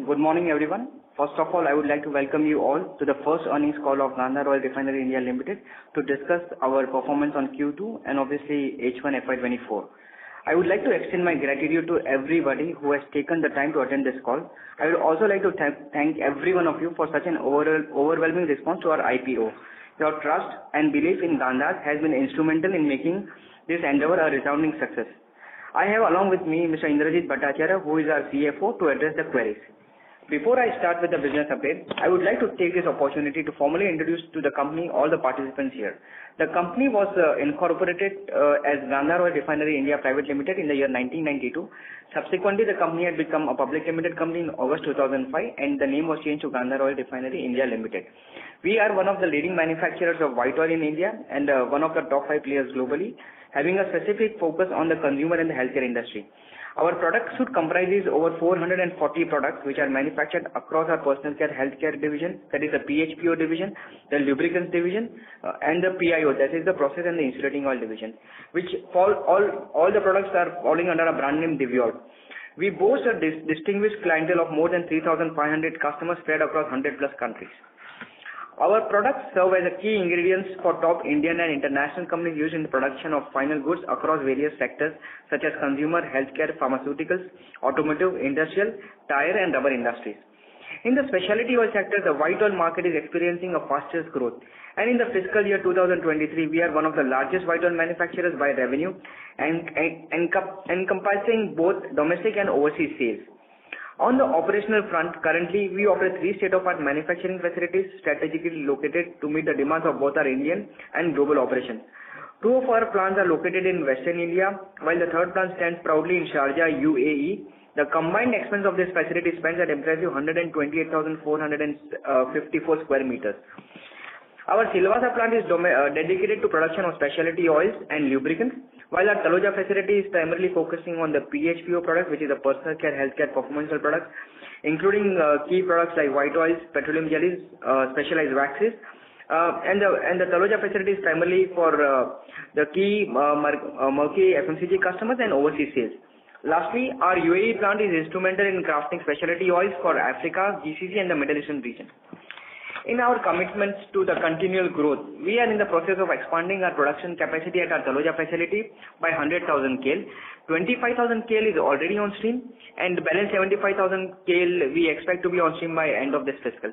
Good morning, everyone. First of all, I would like to welcome you all to the first earnings call of Gandhar Refinery India Limited to discuss our performance on Q2 and obviously H1 FY24. I would like to extend my gratitude to everybody who has taken the time to attend this call. I would also like to thank every one of you for such an overwhelming response to our IPO. Your trust and belief in Gandhar has been instrumental in making this endeavor a resounding success. I have along with me Mr. Indrajit Bhattacharya, who is our CFO, to address the queries. Before I start with the business update, I would like to take this opportunity to formally introduce to the company all the participants here. The company was incorporated as Gandhar Refinery India Private Limited in the year 1992. Subsequently, the company had become a public limited company in August 2005 and the name was changed to Gandhar Refinery India Limited. We are one of the leading manufacturers of white oil in India and one of the top 5 players globally, having a specific focus on the consumer and the healthcare industry. Our product suite comprises over 440 products which are manufactured across our personal care healthcare division, that is the PHPO division, the lubricants division, and the PIO, that is the process and the insulating oil division, which all the products are falling under a brand name Diviol. We boast a distinguished clientele of more than 3,500 customers spread across 100 plus countries. Our products serve as a key ingredients for top Indian and international companies used in the production of final goods across various sectors such as consumer, healthcare, pharmaceuticals, automotive, industrial, tire and rubber industries. In the specialty oil sector, the white oil market is experiencing a fastest growth. And in the fiscal year 2023, we are one of the largest white oil manufacturers by revenue and encompassing both domestic and overseas sales. On the operational front, currently we operate 3 state-of-the-art manufacturing facilities strategically located to meet the demands of both our Indian and global operations. 2 of our plants are located in Western India, while the third plant stands proudly in Sharjah, UAE. The combined expense of this facility spans at impressive 128,454 square meters. Our Silvassa plant is dedicated to production of specialty oils and lubricants, while our Taloja facility is primarily focusing on the PHPO product, which is a personal care healthcare performance products, including key products like white oils, petroleum jellies, specialized waxes, and the Taloja facility is primarily for the key murky FMCG customers and overseas sales. Lastly, our UAE plant is instrumental in crafting specialty oils for Africa, GCC and the Middle Eastern region. In our commitments to the continual growth, we are in the process of expanding our production capacity at our Taloja facility by 100,000 KL. 25,000 KL is already on stream and the balance 75,000 KL we expect to be on stream by end of this fiscal.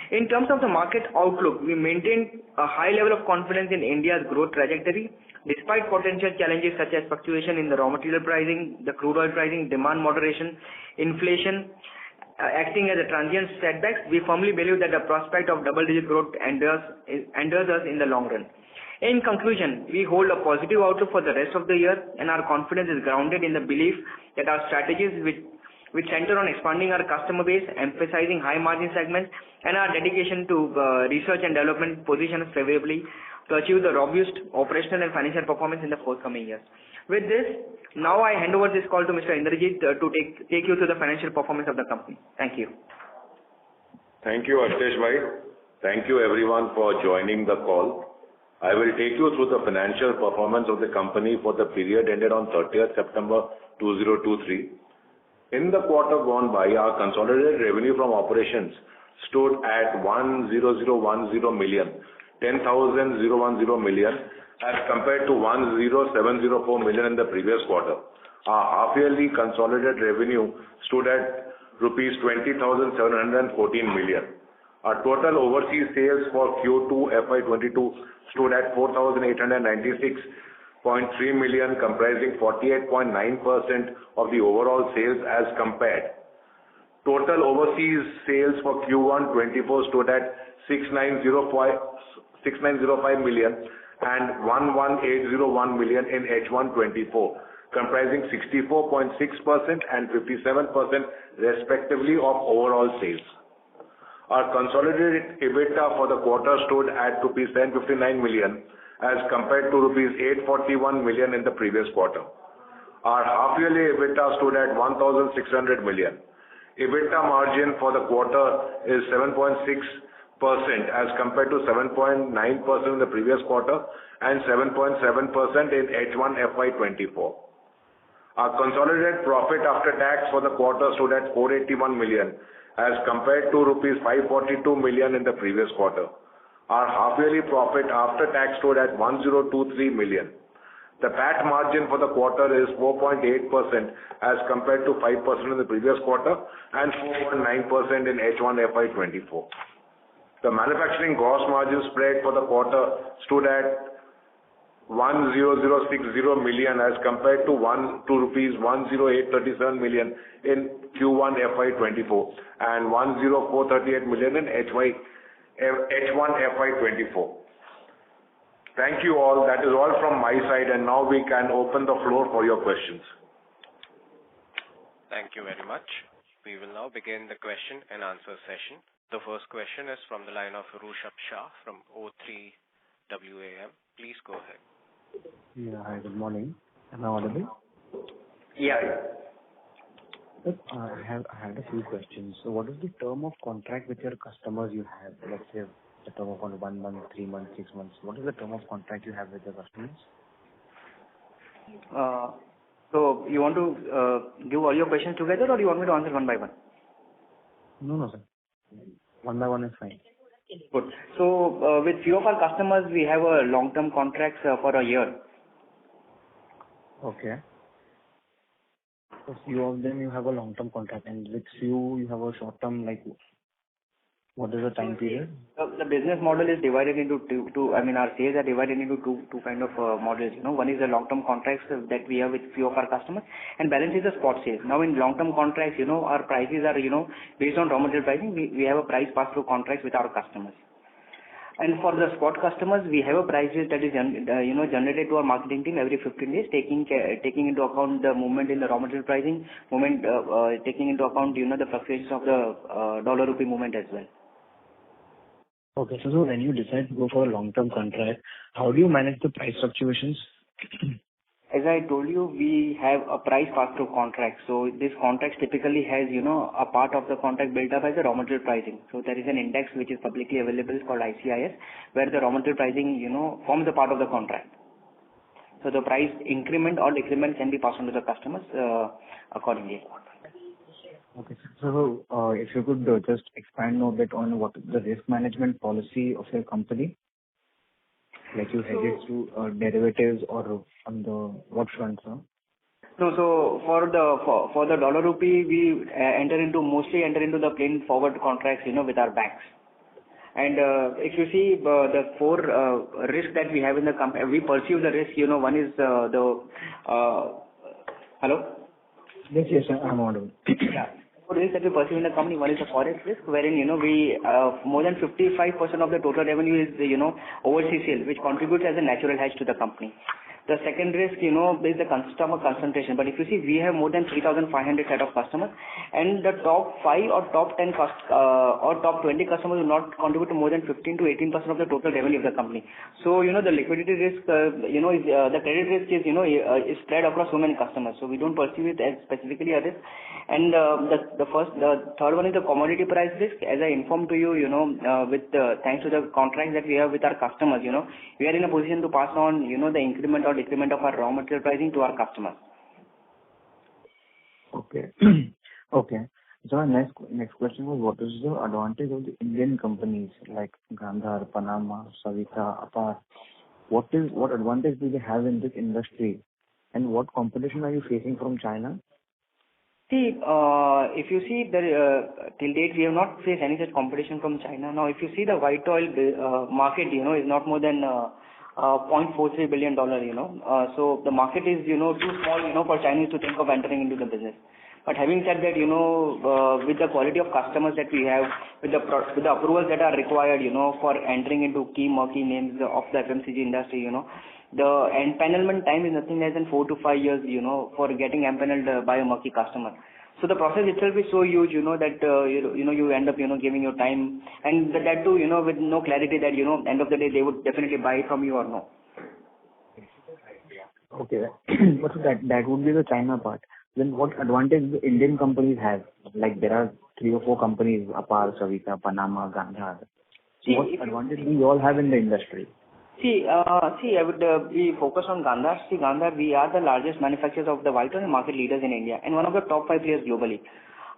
In terms of the market outlook, we maintain a high level of confidence in India's growth trajectory despite potential challenges such as fluctuation in the raw material pricing, the crude oil pricing, demand moderation, inflation, acting as a transient setbacks. We firmly believe that the prospect of double-digit growth endures us in the long run. In conclusion, we hold a positive outlook for the rest of the year and our confidence is grounded in the belief that our strategies which center on expanding our customer base, emphasizing high margin segments and our dedication to research and development position us favorably to achieve the robust operational and financial performance in the forthcoming years. With this, now I hand over this call to Mr. Indrajit to take you through the financial performance of the company. Thank you. Thank you, Ashtesh bhai. Thank you everyone for joining the call. I will take you through the financial performance of the company for the period ended on 30th September 2023. In the quarter gone by, our consolidated revenue from operations stood at 10,010 million, 10,010 million as compared to 10,704 million in the previous quarter. Our half-yearly consolidated revenue stood at rupees 20,714 million. Our total overseas sales for Q2 FY22 stood at 4,896.3 million, comprising 48.9% of the overall sales as compared. Total overseas sales for Q1 24 stood at 6,905 million and 11,801 million in H1 24, comprising 64.6% and 57% respectively of overall sales. Our consolidated EBITDA for the quarter stood at rupees 1059 million as compared to rupees 841 million in the previous quarter. Our half-yearly EBITDA stood at 1,600 million. EBITDA margin for the quarter is 7.6% as compared to 7.9% in the previous quarter and 7.7% in H1 FY24. Our consolidated profit after tax for the quarter stood at 481 million as compared to rupees 542 million in the previous quarter. Our half-yearly profit after tax stood at 1023 million. The PAT margin for the quarter is 4.8% as compared to 5% in the previous quarter and 4.9% in H1 FY24. The manufacturing gross margin spread for the quarter stood at 10060 million as compared to rupees 10837 million in Q1 FY24 and 10438 million in H1 FY24. Thank you all. That is all from my side, and now we can open the floor for your questions. Thank you very much. We will now begin the question and answer session. The first question is from the line of Rushabh Shah from O3 WAM. Please go ahead. Yeah, hi, good morning. Am I audible? Yeah. I had a few questions. So what is the term of contract with your customers you have? Let's say the term of 1 month, 3 months, 6 months. What is the term of contract you have with your customers? So you want to give all your questions together, or you want me to answer one by one? No, sir. One by one is fine. Good. So with few of our customers, we have a long-term contracts for a year. Okay. So few of them you have a long-term contract, and with few you have a short-term, like what is the time period? The business model is divided into two. I mean, our sales are divided into two kind of models. One is the long-term contracts that we have with few of our customers, and balance is the spot sales. Now, in long-term contracts, our prices are, based on raw material pricing. We have a price pass-through contracts with our customers. And for the spot customers, we have a price list that is, generated to our marketing team every 15 days, taking into account the movement in the raw material pricing, taking into account, the fluctuations of the dollar-rupee movement as well. Okay, so when you decide to go for a long-term contract, how do you manage the price fluctuations? As I told you, we have a price pass-through contract. So this contract typically has, a part of the contract built up as the raw material pricing. So there is an index which is publicly available called ICIS, where the raw material pricing, forms a part of the contract. So the price increment or decrement can be passed on to the customers accordingly. Okay. So, if you could just expand a bit on what is the risk management policy of your company? Like you hedge it through derivatives or on the what front, sir? No, so for the dollar rupee, we mostly enter into the plain forward contracts, with our banks. And if you see the four risks that we have in the company, we perceive the risk. One is hello. Yes, sir, I'm audible. Yeah. Risk that we perceive in the company, one is the forex risk, wherein we more than 55% of the total revenue is overseas sale, which contributes as a natural hedge to the company. The second risk, is the customer concentration. But if you see, we have more than 3,500 set of customers, and the top 5 or top 10 or top 20 customers do not contribute to more than 15 to 18% of the total revenue of the company. So, the liquidity risk, is, the credit risk is, is spread across so many customers. So we don't perceive it as specifically a risk. And the third one is the commodity price risk. As I informed to you, thanks to the contracts that we have with our customers, we are in a position to pass on, the increment or decrement of our raw material pricing to our customers. Okay. Okay. So our next question was, what is the advantage of the Indian companies like Gandhar, Panama, Savita, Apar? What advantage do they have in this industry, and what competition are you facing from China? See, if you see, till date we have not faced any such competition from China. Now, if you see the white oil market, is not more than $0.43 billion. So the market is, too small, for Chinese to think of entering into the business. But having said that, with the quality of customers that we have, with the approvals that are required, for entering into key marquee names of the FMCG industry, the empanelment time is nothing less than 4 to 5 years, for getting empaneled by a marquee customer. So the process itself is so huge, that you end up, giving your time, and that too, with no clarity that, end of the day they would definitely buy from you or no. Okay, but that would be the China part. Then what advantage the Indian companies have? Like there are 3 or 4 companies, Apar, Savita, Panama, Gandhar. So what advantage do you all have in the industry? See, I would be focused on Gandhar. See, Gandhar, we are the largest manufacturers of the white oil and market leaders in India, and one of the top 5 players globally.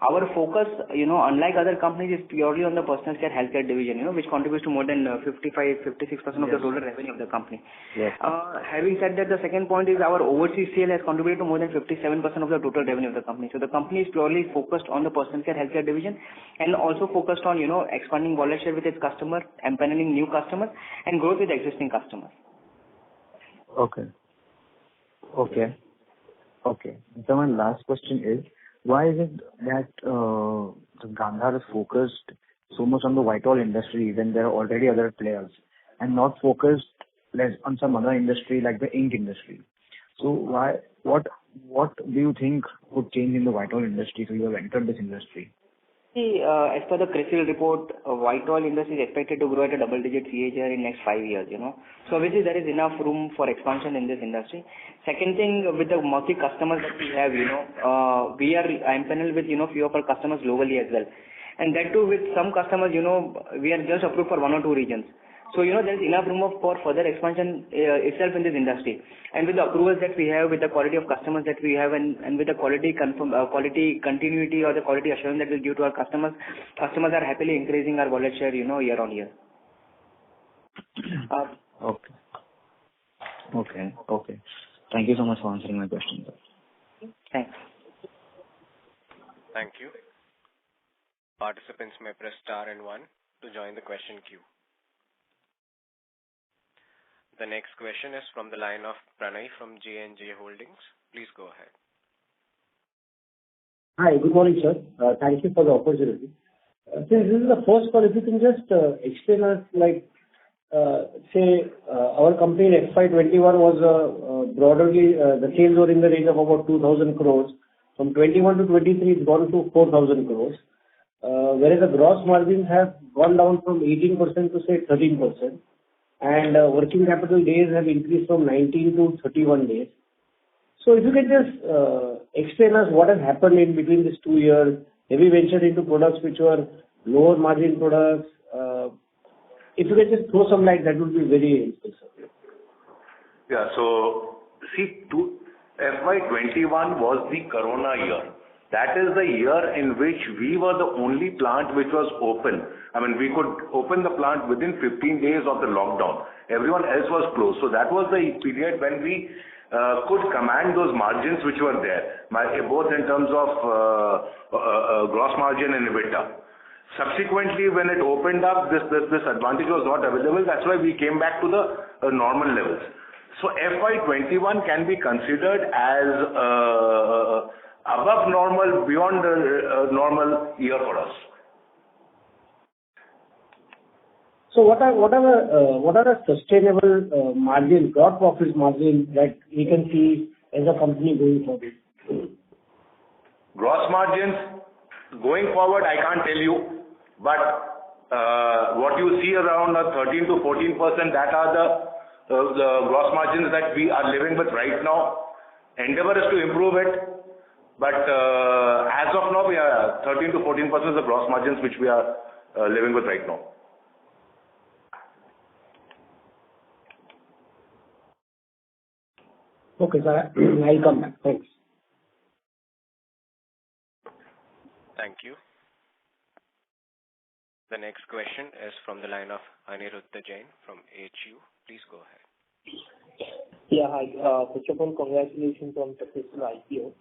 Our focus, unlike other companies, is purely on the personal care healthcare division, which contributes to more than 56% of the total revenue of the company. Yes. Having said that, the second point is our overseas sale has contributed to more than 57% of the total revenue of the company. So the company is purely focused on the personal care healthcare division and also focused on, expanding wallet share with its customer, empaneling new customers, and growth with existing customers. Okay. So my last question is, why is it that the Gandhar is focused so much on the white oil industry when there are already other players and not focused less on some other industry like the ink industry? So what do you think would change in the white oil industry so you have entered this industry? See, as per the CRISIL report, white oil industry is expected to grow at a double-digit CAGR in next 5 years, So obviously there is enough room for expansion in this industry. Second thing, with the multi customers that we have, we are empaneled with, few of our customers globally as well. And that too with some customers, we are just approved for 1 or 2 regions. So, there is enough room for further expansion itself in this industry. And with the approvals that we have, with the quality of customers that we have, and with the quality continuity or the quality assurance that we give to our customers are happily increasing our wallet share, year on year. Okay. Thank you so much for answering my question, sir. Thanks. Thank you. Participants may press star and 1 to join the question queue. The next question is from the line of Pranay from J&J Holdings. Please go ahead. Hi, good morning, sir. Thank you for the opportunity. Since this is the first call, if you can just explain us, our company in FY21 was broadly, the sales were in the range of about 2,000 crores. From 21 to 23, it's gone to 4,000 crores. Whereas the gross margins have gone down from 18% to, say, 13%. And working capital days have increased from 19 to 31 days. So if you can just explain us what has happened in between these 2 years. Have you ventured into products which were lower margin products? If you can just throw some light, that would be very helpful, sir. Yeah, so see, FY21 was the Corona year. That is the year in which we were the only plant which was open. I mean, we could open the plant within 15 days of the lockdown. Everyone else was closed. So that was the period when we could command those margins which were there, both in terms of gross margin and EBITDA. Subsequently, when it opened up, this advantage was not available. That's why we came back to the normal levels. So FY21 can be considered as above normal, beyond the normal year for us. So what are the sustainable margin, gross profit margin that we can see as a company going forward? Gross margins going forward, I can't tell you, but what you see around 13 to 14%, that are the gross margins that we are living with right now. Endeavor is to improve it. But as of now, we are 13 to 14% of the gross margins which we are living with right now. Okay, sir. I'll come back. Thanks. Thank you. The next question is from the line of Aniruddha Jain from HU. Please go ahead. Yeah, hi. First of all, congratulations on successful IPO.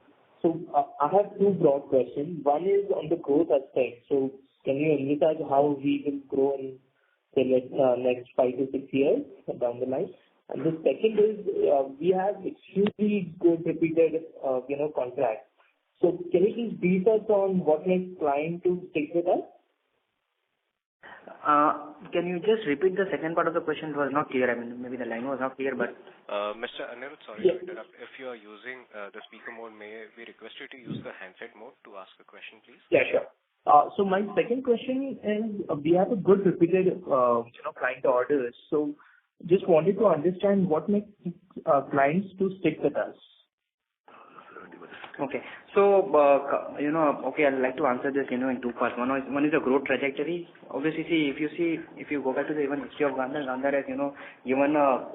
So I have 2 broad questions. One is on the growth aspect. So can you envisage how we will grow in the next 5 to 6 years down the line? And the second is we have extremely good repeated contracts. So can you please brief us on what makes client to stick with us? Can you just repeat the second part of the question? It was not clear. I mean, maybe the line was not clear, but... Mr. Anirudh, sorry to interrupt. If you are using the speaker mode, may we request you to use the handset mode to ask a question, please? Yeah, sure. So my second question is, we have a good repeated, client orders. So just wanted to understand what makes clients to stick with us. Okay. So, I'd like to answer this, in 2 parts. One is the growth trajectory. Obviously, if you go back to the even history of Gandhar has, given a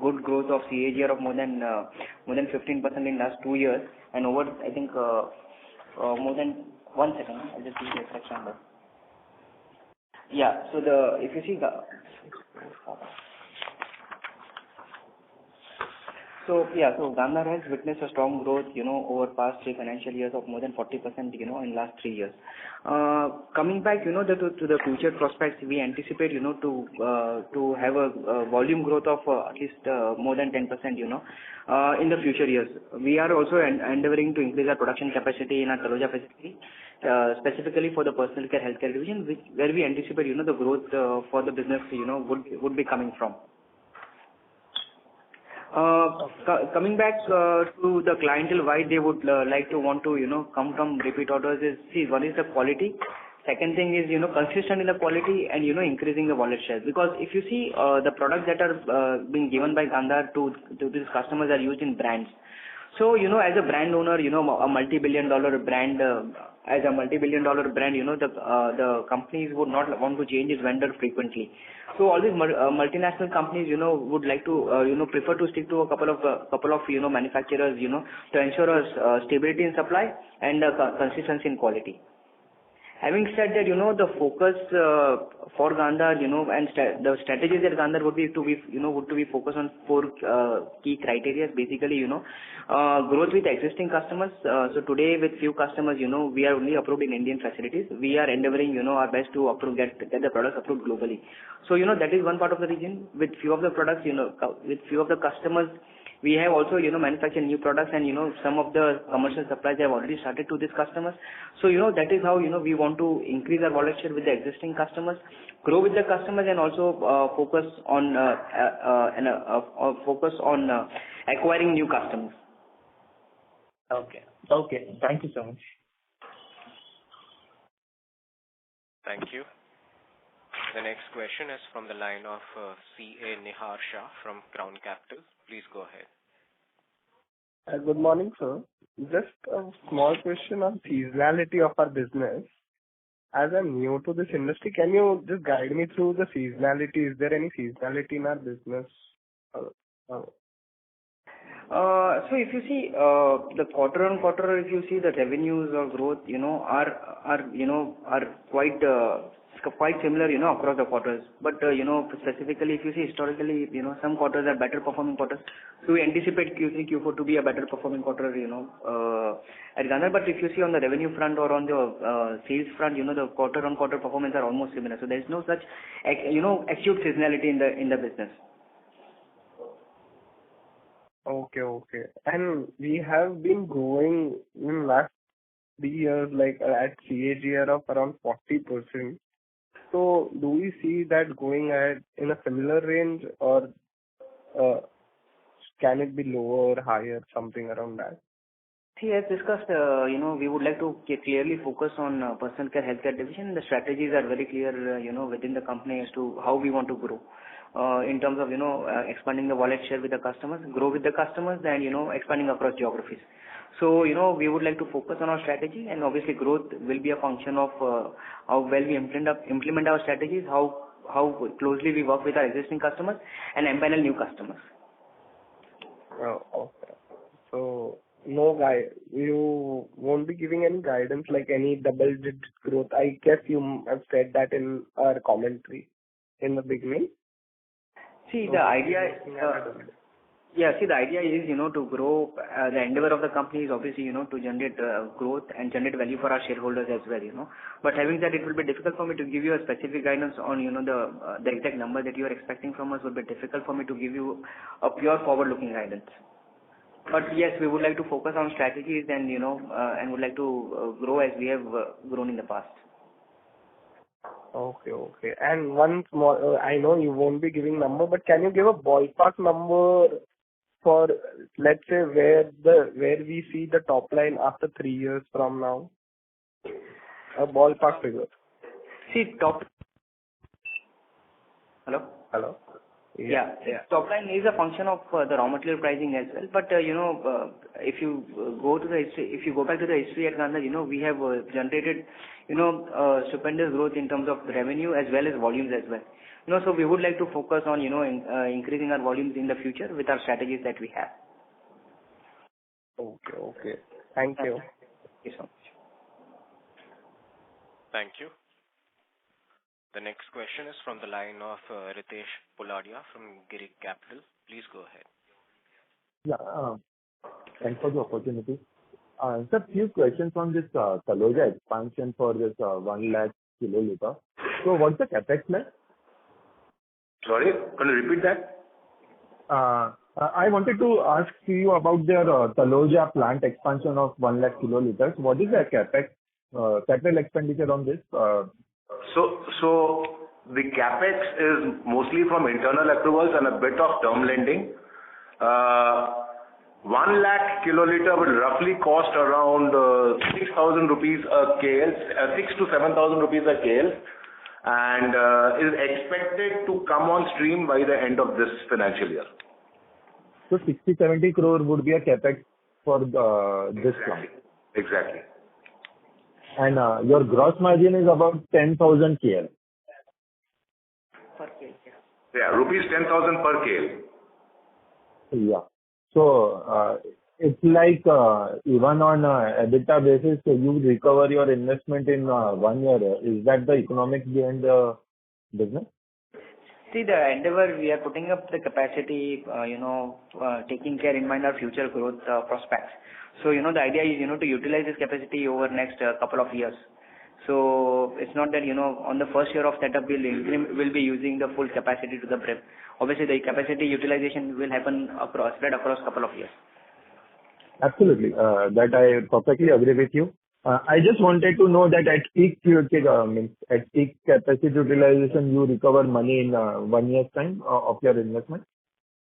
good growth of CAGR of more than 15% in last 2 years, and over, I think, more than 1 second. I'll just give you the exact number. Yeah. So if you see so Gandhar has witnessed a strong growth, over past 3 financial years of more than 40%, in last 3 years. Coming back, to the future prospects, we anticipate, to have a volume growth of at least more than 10%, in the future years. We are also endeavoring to increase our production capacity in our Taloja facility, specifically for the personal care healthcare division, where we anticipate, the growth for the business, would be coming from. Coming back to the clientele, why they would like to want to come from repeat orders is, see, one is the quality. Second thing is consistent in the quality and increasing the wallet share. Because if you see the products that are being given by Gandhar to these customers are used in brands. So as a brand owner, a multi-billion-dollar brand, the companies would not want to change its vendor frequently. So all these multinational companies, would like to, prefer to stick to a couple of manufacturers, to ensure a stability in supply and consistency in quality. Having said that, the focus for Gandhar, and the strategies that Gandhar would be focused on 4 key criteria. Basically, growth with existing customers. So today with few customers, we are only approved in Indian facilities. We are endeavoring, our best to get the products approved globally. So, that is one part of the region. With few of the products, with few of the customers, we have also, manufactured new products and, some of the commercial supplies have already started to these customers. So, that is how, we want to increase our wallet share with the existing customers, grow with the customers and also focus on acquiring new customers. Okay. Thank you so much. Thank you. The next question is from the line of C.A. Nihar Shah from Crown Capital. Please go ahead. Good morning, sir. Just a small question on seasonality of our business. As I'm new to this industry, can you just guide me through the seasonality? Is there any seasonality in our business? So if you see the quarter on quarter, if you see the revenues or growth, are quite similar, across the quarters. But specifically, if you see historically, some quarters are better performing quarters. So we anticipate Q3, Q4 to be a better performing quarter, at Gandhar. But if you see on the revenue front or on the sales front, the quarter on quarter performance are almost similar. So there is no such acute seasonality in the business. Okay. And we have been growing in last 3 years, like at CAGR of around 40%. So do we see that going ahead in a similar range, or can it be lower or higher, something around that? See, as discussed, we would like to clearly focus on personal care healthcare division. The strategies are very clear, within the company as to how we want to grow. In terms of, expanding the wallet share with the customers, grow with the customers and, expanding across geographies. So, we would like to focus on our strategy, and obviously growth will be a function of how well we implement our strategies, how closely we work with our existing customers and empanel new customers. Oh, okay. So you won't be giving any guidance like any double-digit growth. I guess you have said that in our commentary in the beginning. See, the idea is, to grow. The endeavor of the company is obviously, to generate growth and generate value for our shareholders as well, But having said, it will be difficult for me to give you a specific guidance on, the exact number that you are expecting from us. Would be difficult for me to give you a pure forward-looking guidance. But yes, we would like to focus on strategies and, and would like to grow as we have grown in the past. Okay. And one small, I know you won't be giving number, but can you give a ballpark number for, let's say, where we see the top line after 3 years from now? A ballpark figure. See, Hello? Yeah. Top line is a function of the raw material pricing as well. But if you go back to the history at Gandhar, we have generated stupendous growth in terms of revenue as well as volumes as well. So we would like to focus on increasing our volumes in the future with our strategies that we have. Okay. Thank you. Thank you so much. Thank you. The next question is from the line of Ritesh Poladia from Girik Capital. Please go ahead. Yeah, thanks for the opportunity. Sir, few questions on this Taloja expansion for this 1 lakh kiloliter. So what's the capex plan? Sorry, can you repeat that? I wanted to ask you about their Taloja plant expansion of 1 lakh kiloliters. What is the capex, capital expenditure on this? So the capex is mostly from internal accruals and a bit of term lending. 1 lakh kiloliter will roughly cost around 6,000 rupees a KL, 6 to 7,000 rupees a KL, and is expected to come on stream by the end of this financial year. So 60-70 crore would be a capex for this plant. Exactly. And your gross margin is about 10,000 KL. Per KL. Yeah, rupees 10,000 per KL. Yeah. So it's like even on EBITDA basis, so you recover your investment in 1 year. Is that the economics behind the business? See, the endeavor, we are putting up the capacity, taking care in mind our future growth prospects. So, the idea is, to utilize this capacity over next couple of years. So, it's not that, on the first year of setup, we'll be using the full capacity to the brim. Obviously, the capacity utilization will happen spread across couple of years. Absolutely. That I perfectly agree with you. I just wanted to know that at peak capacity utilization, you recover money in 1 year's time of your investment?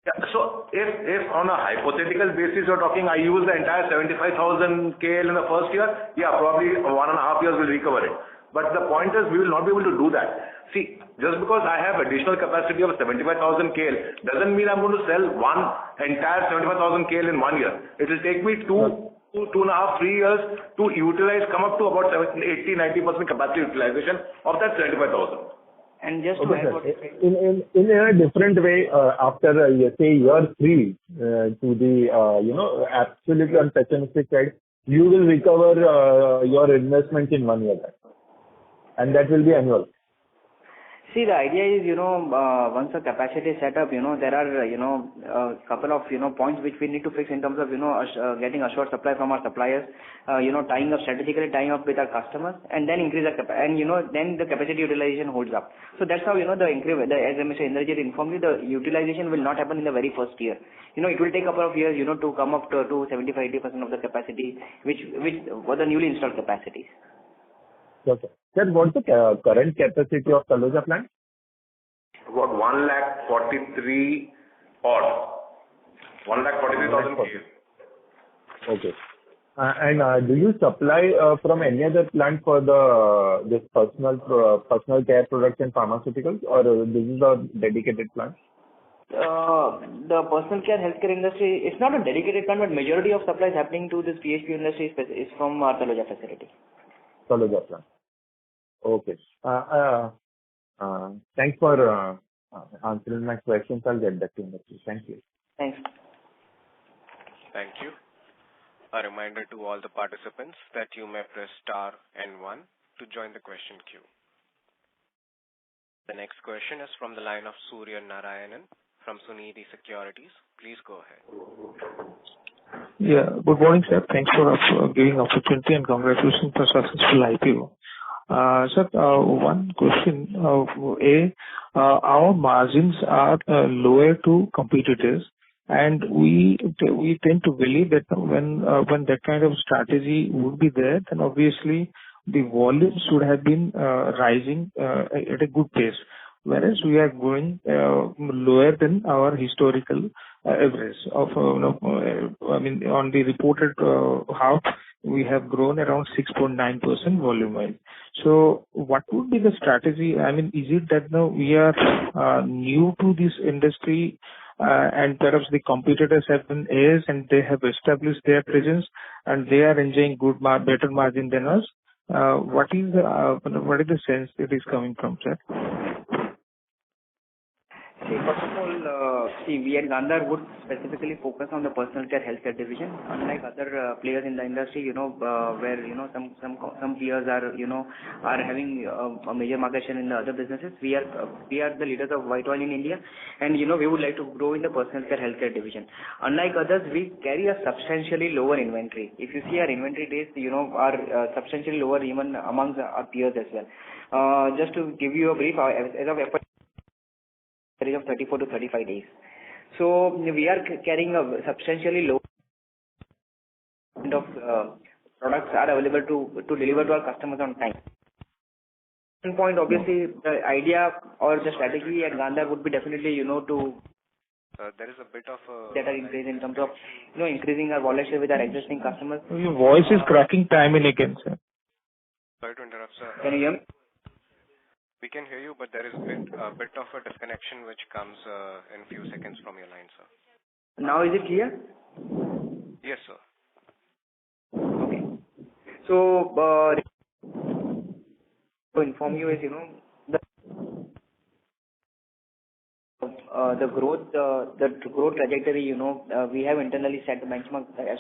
Yeah. So if on a hypothetical basis you're talking, I use the entire 75,000 KL in the first year, yeah, probably 1.5 years will recover it. But the point is, we will not be able to do that. See, just because I have additional capacity of 75,000 KL doesn't mean I'm going to sell one entire 75,000 KL in 1 year. It will take me 2.5, 3 years to utilize, come up to about 80-90% capacity utilization of that 75,000. And just to add what in a different way, after say year 3, to the absolutely on pessimistic side, you will recover your investment in 1 year, and that will be annual. See, the idea is, once the capacity is set up, there are, a couple of, points which we need to fix in terms of, getting assured supply from our suppliers, strategically tying up with our customers, and then increase the capacity, and, then the capacity utilization holds up. So that's how, as Mr. Indrajit informed you, the utilization will not happen in the very first year. It will take a couple of years, to come up to 75-80% of the capacity, which were the newly installed capacities. Okay. Sir, what's the current capacity of Taloja plant? About 1,43,000 odd. 1,43,000 KL. Okay. And do you supply from any other plant for this personal care products and pharmaceuticals, or this is a dedicated plant? The personal care healthcare industry, it's not a dedicated plant, but majority of supplies happening to this PHP industry is from our Taloja facility. Taloja plant. Okay. Thanks for answering my questions. I'll get back to you. Thank you. Thanks. Thank you. A reminder to all the participants that you may press star and 1 to join the question queue. The next question is from the line of Surya Narayanan from Sunidhi Securities. Please go ahead. Yeah. Good morning, sir. Thanks for giving opportunity and congratulations for successful IPO. Sir, one question. Our margins are lower to competitors, and we tend to believe that when that kind of strategy would be there, then obviously the volumes should have been rising at a good pace, whereas we are going lower than our historical average of, on the reported half, we have grown around 6.9% volume-wise. So what would be the strategy? I mean, is it that now we are new to this industry and perhaps the competitors have been heirs and they have established their presence and they are enjoying better margin than us? What is the sense it is coming from, sir? See, first of all, we at Gandhar would specifically focus on the personal care healthcare division. Unlike other players in the industry, where some peers are having a major market share in the other businesses. We are the leaders of white oil in India, and we would like to grow in the personal care healthcare division. Unlike others, we carry a substantially lower inventory. If you see our inventory days, are substantially lower even amongst our peers as well. Just to give you a brief, as of FY of 34 to 35 days. So we are carrying a substantially low amount of products are available to deliver to our customers on time. One point, obviously, the idea or the strategy at Gandhar would be definitely, to there is a bit of data increase in terms of, increasing our wallet share with our existing customers. Your voice is cracking time and again, sir. Sorry to interrupt, sir. Can you hear me? We can hear you, but there is a bit of a disconnection which comes in few seconds from your line, sir. Now is it clear? Yes, sir. Okay. So, to inform you is, the growth trajectory, we have internally set the benchmark as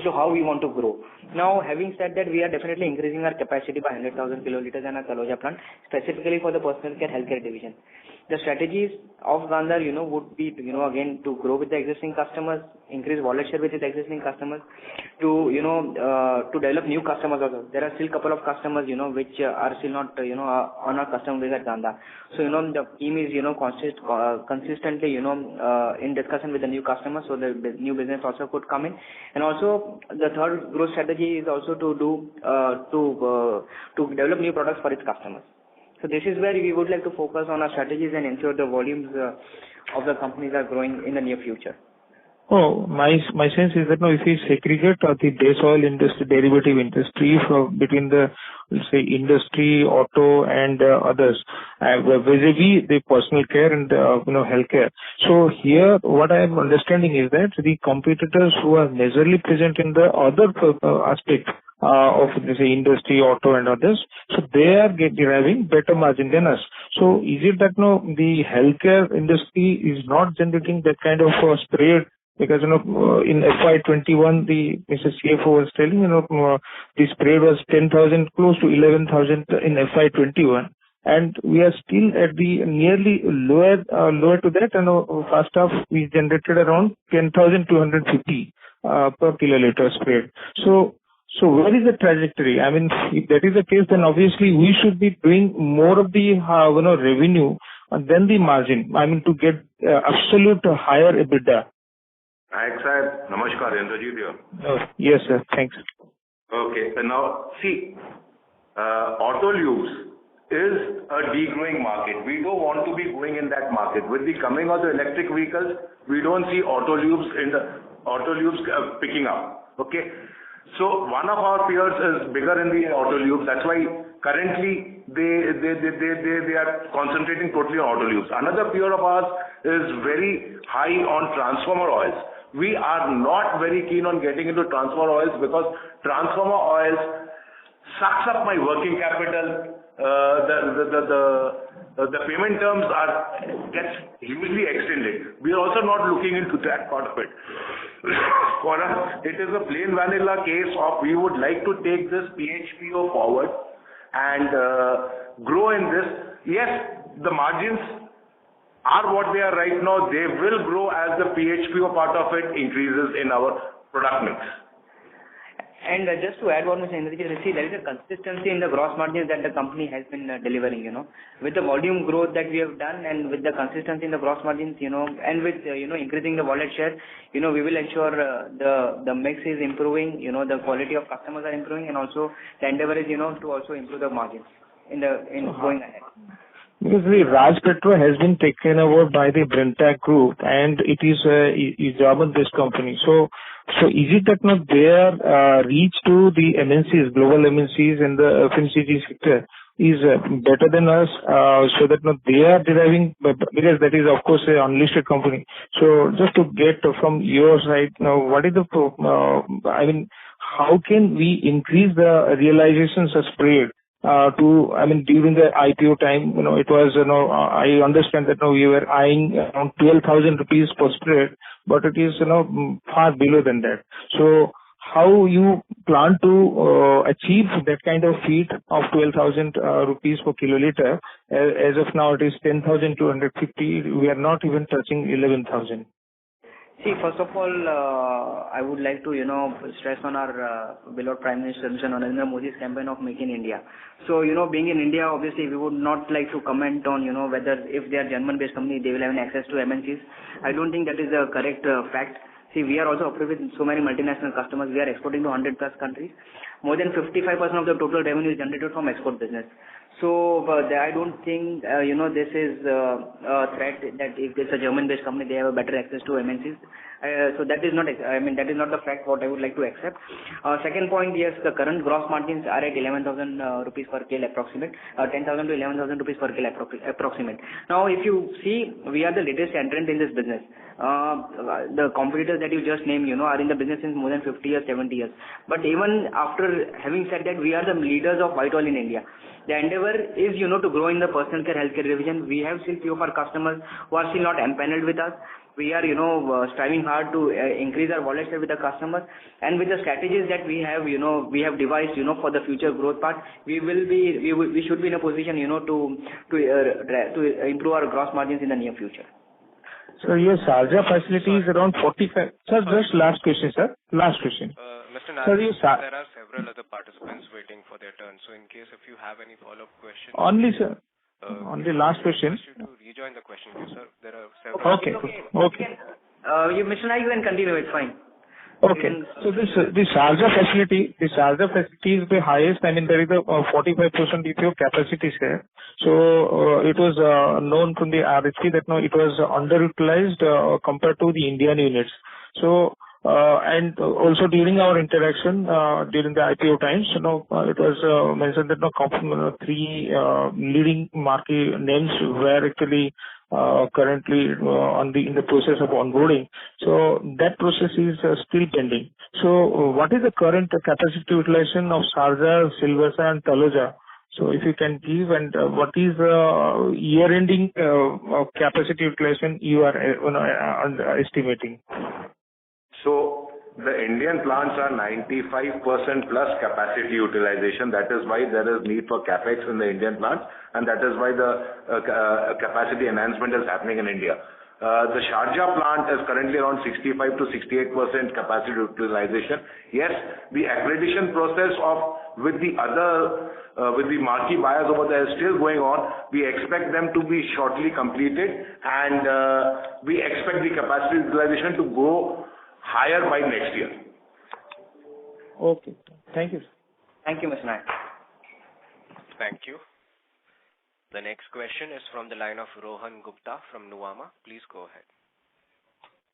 to how we want to grow. Now, having said that, we are definitely increasing our capacity by 100,000 kiloliters in our Taloja plant, specifically for the personal care healthcare division. The strategies of Gandhar, would be, again, to grow with the existing customers, increase wallet share with the existing customers, to develop new customers also. There are still a couple of customers, which are still not, on our customer base at Gandhar. So, the team is, consistently, in discussion with the new customers, so the new business also could come in. And also, the third growth strategy is also to develop new products for its customers. So this is where we would like to focus on our strategies and ensure the volumes of the companies are growing in the near future. Oh, my sense is that if we segregate the base oil industry, derivative industry between the, let's say, industry, auto, and others, vis-a-vis the personal care and healthcare. So here, what I am understanding is that the competitors who are majorly present in the other aspect of, let's say, industry, auto, and others, so they are deriving better margin than us. So is it that the healthcare industry is not generating that kind of spread? Because in FY21, the Mr. CFO was telling the spread was 10,000 close to 11,000 in FY21, and we are still at the nearly lower to that. And first half we generated around 10,250 per kiloliter spread. So where is the trajectory? I mean, if that is the case, then obviously we should be doing more of the revenue than the margin. I mean, to get absolute higher EBITDA. Sahib, namaskar, Indrajit here. Yes, sir. Thanks. Okay. Now, see, auto lubes is a degrowing market. We don't want to be going in that market. With the coming of the electric vehicles, we don't see auto lubes picking up. Okay. So one of our peers is bigger in the auto lubes. That's why currently they are concentrating totally on auto lubes. Another peer of ours is very high on transformer oils. We are not very keen on getting into transformer oils because transformer oils sucks up my working capital. The payment terms gets hugely extended. We are also not looking into that part of it. For us, it is a plain vanilla case of we would like to take this PHPO forward and grow in this. Yes, the margins are what they are right now. They will grow as the PHPO part of it increases in our product mix. And just to add what Mr. Indrajit, see, there is a consistency in the gross margins that the company has been delivering, With the volume growth that we have done and with the consistency in the gross margins, and with, increasing the wallet share, we will ensure the mix is improving, the quality of customers are improving, and also the endeavor is, to also improve the margins in going ahead. Because the Raj Petro has been taken over by the Brentag Group, and it is a German-based company. So is it that their reach to the MNCs, global MNCs and the FMCG sector is better than us, so that they are deriving, because that is of course an unlisted company. So just to get from your side now, what is the, how can we increase the realizations of spread during the IPO time, it was, I understand that, we were eyeing around 12,000 rupees per spread, but it is, far below than that. So how you plan to achieve that kind of feed of 12,000 rupees per kiloliter? As of now, it is 10,250. We are not even touching 11,000. See, first of all, I would like to, stress on our beloved Prime Minister Mr. Narendra Modi's campaign of Make in India. So, being in India, obviously, we would not like to comment on, whether if they are German-based company, they will have an access to MNCs. I don't think that is the correct fact. See, we are also operating with so many multinational customers. We are exporting to 100 plus countries. More than 55% of the total revenue is generated from export business. So I don't think this is a threat that if it's a German-based company, they have a better access to MNCs. So that is not that is not the fact what I would like to accept. Second point, yes, the current gross margins are at 11,000 rupees per kilo approximate, 10,000 to 11,000 rupees per kilo approximate. Now, if you see, we are the latest entrant in this business. The competitors that you just named, are in the business since more than 50 years, 70 years. But even after having said that, we are the leaders of white oil in India. The endeavor is, to grow in the personal care healthcare division. We have still few of our customers who are still not empaneled with us. We are, striving hard to increase our wallet share with the customers, and with the strategies that we have, we have devised, for the future growth part, we should be in a position, to improve our gross margins in the near future. So your Sharjah facility is around 45. Sir, just last question, sir. Last question. Mr. Narendra, there are several other participants waiting for their turn. So in case if you have any follow-up questions. Only, sir. Only last question. I request you to rejoin the question queue, sir. There are several. Okay. Mr. Naik, you can continue. It's fine. Okay. So the Sharjah facility is the highest. There is a 45% EPO capacity share. So it was known from the RHP that it was underutilized compared to the Indian units. So and also during our interaction during the IPO times, it was mentioned that three leading market names were actually currently in the process of onboarding. So that process is still pending. So what is the current capacity utilization of Sharjah, Silvassa and Taloja? So if you can give, and what is the year-ending capacity utilization you are estimating? So the Indian plants are 95% plus capacity utilization. That is why there is need for capex in the Indian plants, and that is why the capacity enhancement is happening in India. The Sharjah plant is currently around 65 to 68% capacity utilization. Yes, the accreditation process with the marquee buyers over there is still going on. We expect them to be shortly completed, and we expect the capacity utilization to go higher by next year. Okay. Thank you. Thank you, Mr. Naik. Thank you. The next question is from the line of Rohan Gupta from Nuvama. Please go ahead.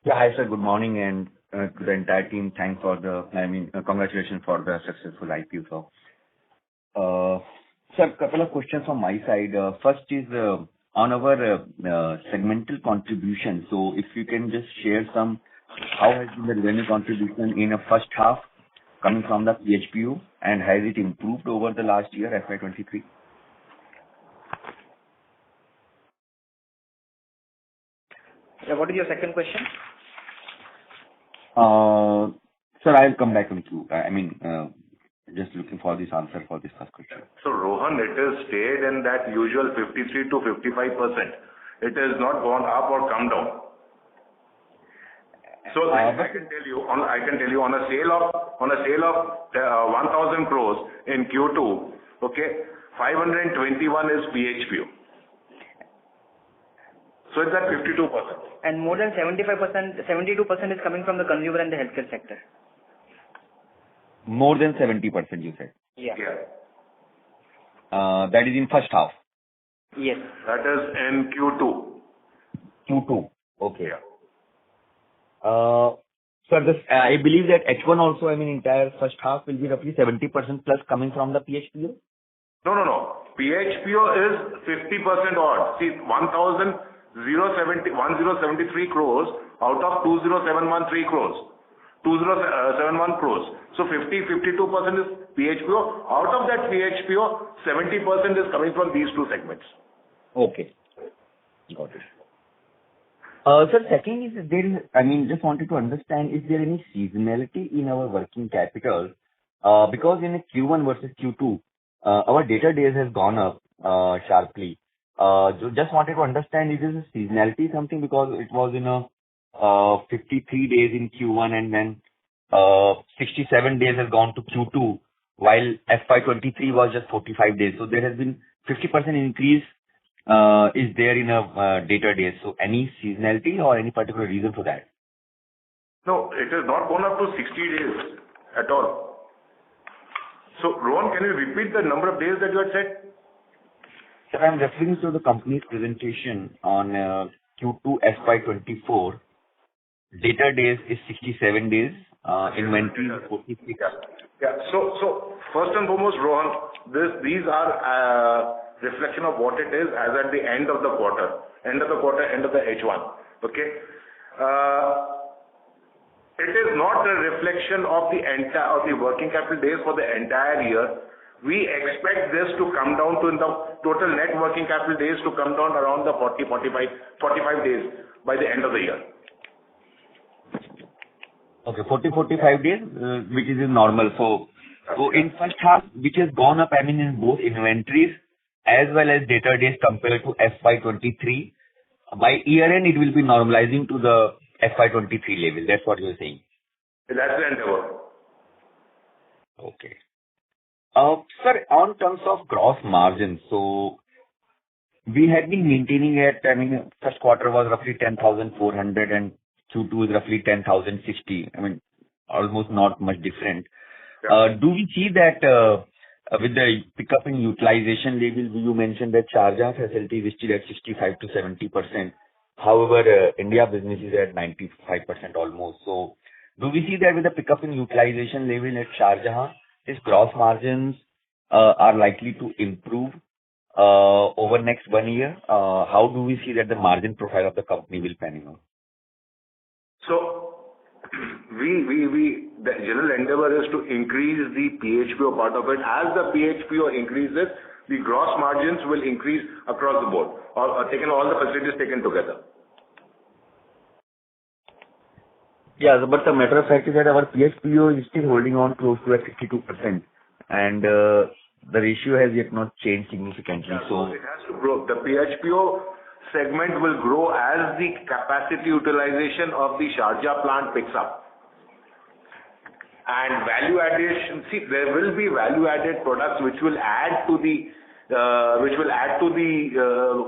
Yeah, hi sir. Good morning, and to the entire team, thanks for congratulations for the successful IPO. Sir, a couple of questions from my side. First is on our segmental contribution. So if you can just share how has been the revenue contribution in the first half coming from the PHPU, and has it improved over the last year, FY23? Yeah, what is your second question? Sir, I'll come back to you. Just looking for this answer for this first question. So Rohan, it is stayed in that usual 53 to 55%. It has not gone up or come down. So I can tell you on a sale of 1,000 crores in Q2, okay, 521 is PHPU. So it's at 52%. And more than 75%, 72% is coming from the consumer and the healthcare sector. More than 70%, you said? Yeah. That is in first half? Yes. That is in Q2. Okay. Yeah. Sir, I believe that H1 also, entire first half will be roughly 70% plus coming from the PHPO? No. PHPO is 50% odd. See, 1,073 crores out of 2,071 crores. So 52% is PHPO. Out of that PHPO, 70% is coming from these two segments. Okay. Got it. Sir, second is just wanted to understand, is there any seasonality in our working capital? Because in a Q1 versus Q2, our debtor days has gone up sharply. Just wanted to understand, is this a seasonality something because it was 53 days in Q1 and then 67 days has gone to Q2, while FY23 was just 45 days. So there has been 50% increase is there in a debtor days. So any seasonality or any particular reason for that? No, it has not gone up to 60 days at all. So, Rohan, can you repeat the number of days that you had said? Sir, I'm referring to the company's presentation on Q2 FY24. Debtor days is 67 days. Inventory is 46. Yeah. So first and foremost, Rohan, these are reflection of what it is as at the end of the quarter, end of the H1. Okay. It is not a reflection of the working capital days for the entire year. We expect this to come down to the total net working capital days to come down around the 45 days by the end of the year. Okay, 45 days, which is normal. So in first half, which has gone up, in both inventories as well as debtor days compared to FY23. By year end, it will be normalizing to the FY23 level. That's what you're saying. That's the endeavor. Okay. Sir, on terms of gross margin, so we had been maintaining it. First quarter was roughly 10,400 and Q2 is roughly 10,060. Almost not much different. Yeah. Do we see that with the pickup in utilization level, you mentioned that Sharjah facility is still at 65 to 70%. However, India business is at 95% almost. So, do we see that with the pickup in utilization level at Sharjah, its gross margins are likely to improve over next 1 year? How do we see that the margin profile of the company will pan out? So, the general endeavor is to increase the PHPO part of it. As the PHPO increases, the gross margins will increase across the board, or taken all the facilities taken together. Yeah, but the matter of fact is that our PHPO is still holding on close to at 52%, and the ratio has yet not changed significantly. Yeah, so it has to grow. The PHPO segment will grow as the capacity utilization of the Sharjah plant picks up. And value addition, there will be value added products which will add to the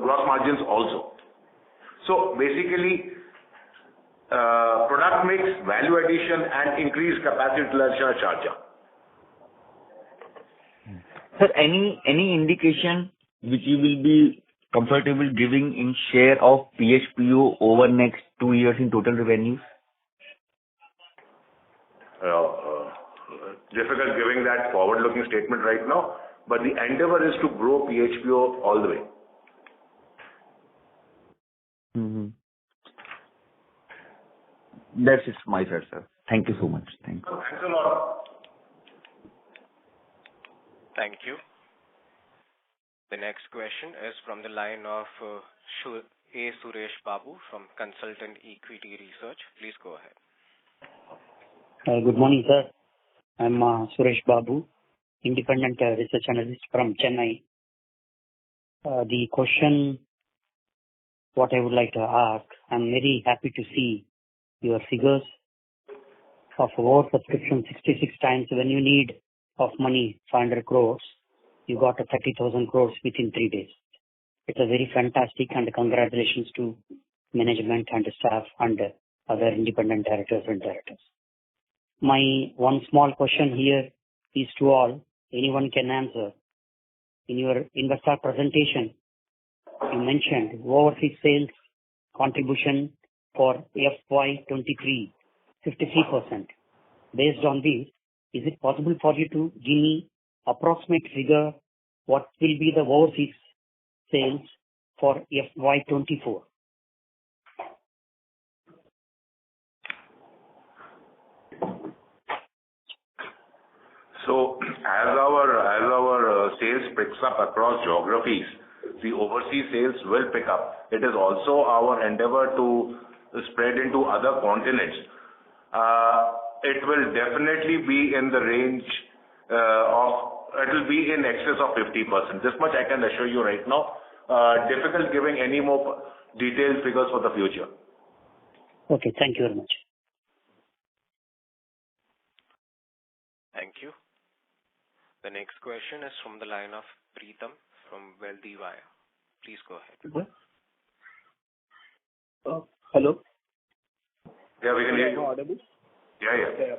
gross margins also. So basically, product mix, value addition, and increased capacity utilization at Sharjah. Sir, any indication which you will be comfortable giving in share of PHPO over next 2 years in total revenues? Difficult giving that forward-looking statement right now, but the endeavor is to grow PHPO all the way. Mm-hmm. That's it from my side, sir. Thank you so much. Thank you. Thanks a lot. Thank you. The next question is from the line of Suresh Babu from Consultant Equity Research. Please go ahead. Good morning, sir. I'm Suresh Babu, independent research analyst from Chennai. The question, what I would like to ask, I'm very happy to see your figures of oversubscription 66 times. When you need of money 500 crores, you got a 30,000 crores within 3 days. It's a very fantastic, and congratulations to management and staff and other independent directors and directors. My one small question here is to all, anyone can answer. In your investor presentation, you mentioned overseas sales contribution for FY23, 53%. Based on this, is it possible for you to give me approximate figure what will be the overseas sales for FY24? So, as our sales picks up across geographies, the overseas sales will pick up. It is also our endeavor to spread into other continents. It will definitely be in the range it will be in excess of 50%. This much I can assure you right now. Difficult giving any more detailed figures for the future. Okay, thank you very much. Thank you. The next question is from the line of Preetham from Wealthy Wire. Please go ahead. Hello. Yeah, we can hear you. Audible? Yeah.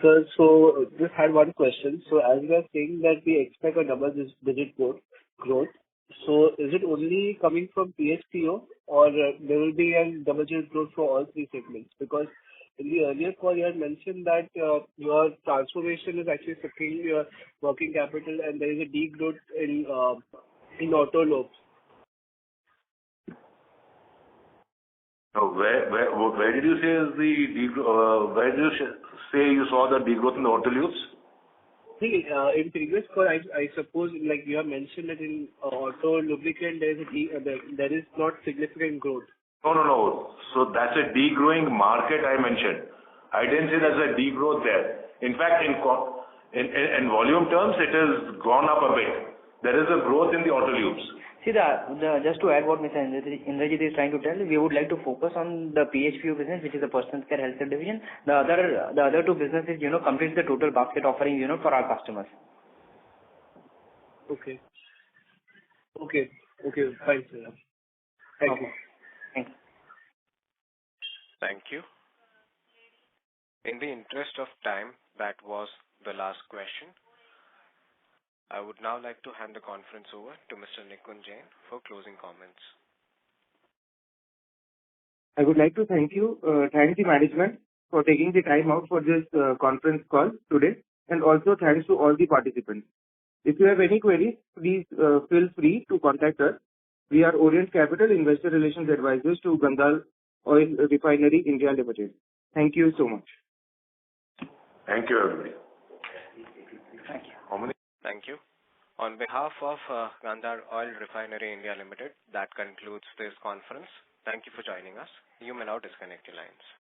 Sir, so just had one question. So as you are saying that we expect a double-digit growth, so is it only coming from PHPO or there will be a double-digit growth for all three segments? Because in the earlier call you had mentioned that your transformation is actually sucking your working capital and there is a degrowth in auto lobes. So where did you say is the where did you say you saw the degrowth in the auto lubes? See, in previous call, I suppose like you have mentioned that in auto lubricant there is not significant growth. No. So that's a degrowing market I mentioned. I didn't say there's a degrowth there. In fact, in volume terms, it has gone up a bit. There is a growth in the auto lubes. See, just to add what Mr. Indrajit is trying to tell, we would like to focus on the PHPO business, which is the personal care healthcare division. The other two businesses, complete the total basket offering, for our customers. Okay, fine, sir. Thank you. Thanks. Thank you. In the interest of time, that was the last question. I would now like to hand the conference over to Mr. Nikunj Jain for closing comments. I would like to thank the management for taking the time out for this conference call today, and also thanks to all the participants. If you have any queries, please feel free to contact us. We are Orient Capital Investor Relations Advisors to Gandhar Oil Refinery India Limited. Thank you so much. Thank you, everybody. Thank you. Thank you. On behalf of Gandhar Oil Refinery India Limited, that concludes this conference. Thank you for joining us. You may now disconnect your lines.